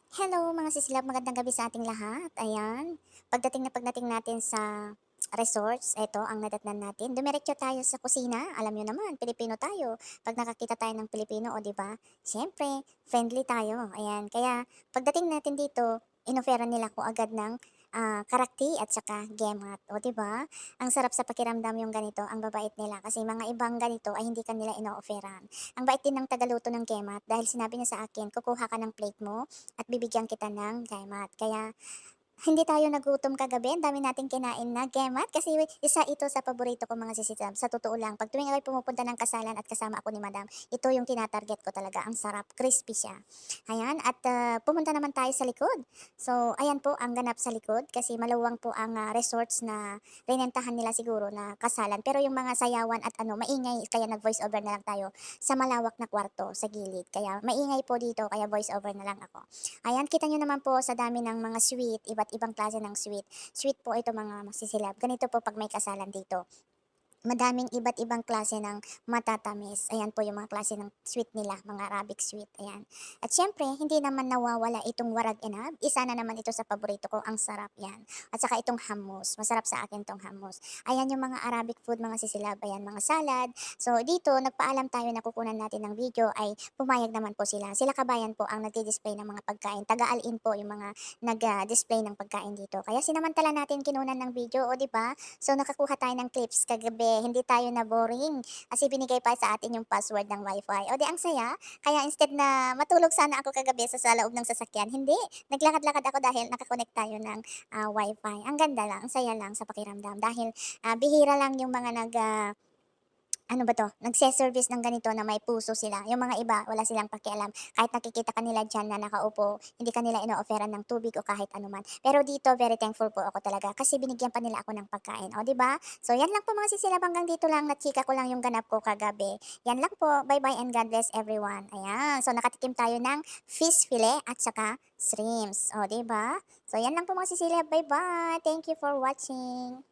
Hello mga sisilab, magandang gabi sa ating lahat. Ayan, pagdating natin sa resorts, eto ang nadatnan natin. Dumiretso tayo sa kusina. Alam niyo naman, Pilipino tayo. Pag nakakita tayo ng Pilipino, o 'di ba? Siyempre, friendly tayo. Ayan, kaya pagdating natin dito, inoferan nila ko agad ng karakti at saka gemat. O 'di ba? Ang sarap sa pakiramdam yung ganito, ang babait nila kasi mga ibang ganito ay hindi kanila ino-offeran. Ang bait din ng tagaluto ng gemat dahil sinabi niya sa akin, kukuha ka ng plate mo at bibigyan kita ng gemat. Kaya hindi tayo nagutom kagabi, ang dami nating kinain na gemat kasi isa ito sa paborito ko mga sisitab. Sa totoo lang, pag tuwing ako'y pumupunta ng kasalan at kasama ako ni madam, ito yung tinatarget ko talaga. Ang sarap, crispy siya. Ayan, at pumunta naman tayo sa likod. So, ayan po ang ganap sa likod kasi maluwang po ang resorts na rinentahan nila siguro na kasalan. Pero yung mga sayawan at ano, maingay, kaya nag-voice over na lang tayo sa malawak na kwarto sa gilid. Kaya maingay po dito, kaya voice over na lang ako. Ayan, kita nyo naman po sa dami ng mga sweet, iba't ibang klase ng sweet. Sweet po ito mga masisilab. Ganito po pag may kasalan dito. Madaming iba't ibang klase ng matatamis. Ayan po yung mga klase ng sweet nila, mga Arabic sweet. Ayan. At syempre, hindi naman nawawala itong warag enab. Isa na naman ito sa paborito ko. Ang sarap yan. At saka itong hummus. Masarap sa akin itong hummus. Ayan yung mga Arabic food, mga sisilab. Ayan, mga salad. So, dito, nagpaalam tayo na kukunan natin ng video ay pumayag naman po sila. Sila kabayan po ang nagdi-display ng mga pagkain. Taga-alin po yung mga nag-display ng pagkain dito. Kaya sinamantala natin kinunan ng video, o di ba? So nakakuha tayo ng clips kagabi, hindi tayo na boring kasi binigay pa sa atin yung password ng wifi. O di ang saya, kaya instead na matulog sana ako kagabi sa loob ng sasakyan, hindi, naglakad-lakad ako dahil nakakonect tayo ng wifi. Ang ganda lang, ang saya lang sa pakiramdam dahil bihira lang yung mga ano ba 'to, nagse-service ng ganito na may puso sila. Yung mga iba wala silang pakialam, kahit nakikita ka nila diyan na nakaupo, hindi ka nila ino-offeran ng tubig o kahit anuman. Pero dito very thankful po ako talaga kasi binigyan pa nila ako ng pagkain, oh, 'di ba? So 'yan lang po mga sisilab, hanggang dito lang, nachika ko lang yung ganap ko kagabi. 'Yan lang po, bye-bye and God bless everyone. Ayan, so nakatikim tayo ng fish fillet at saka shrimps, oh, 'di ba? So 'yan lang po mga sisilab, bye-bye. Thank you for watching.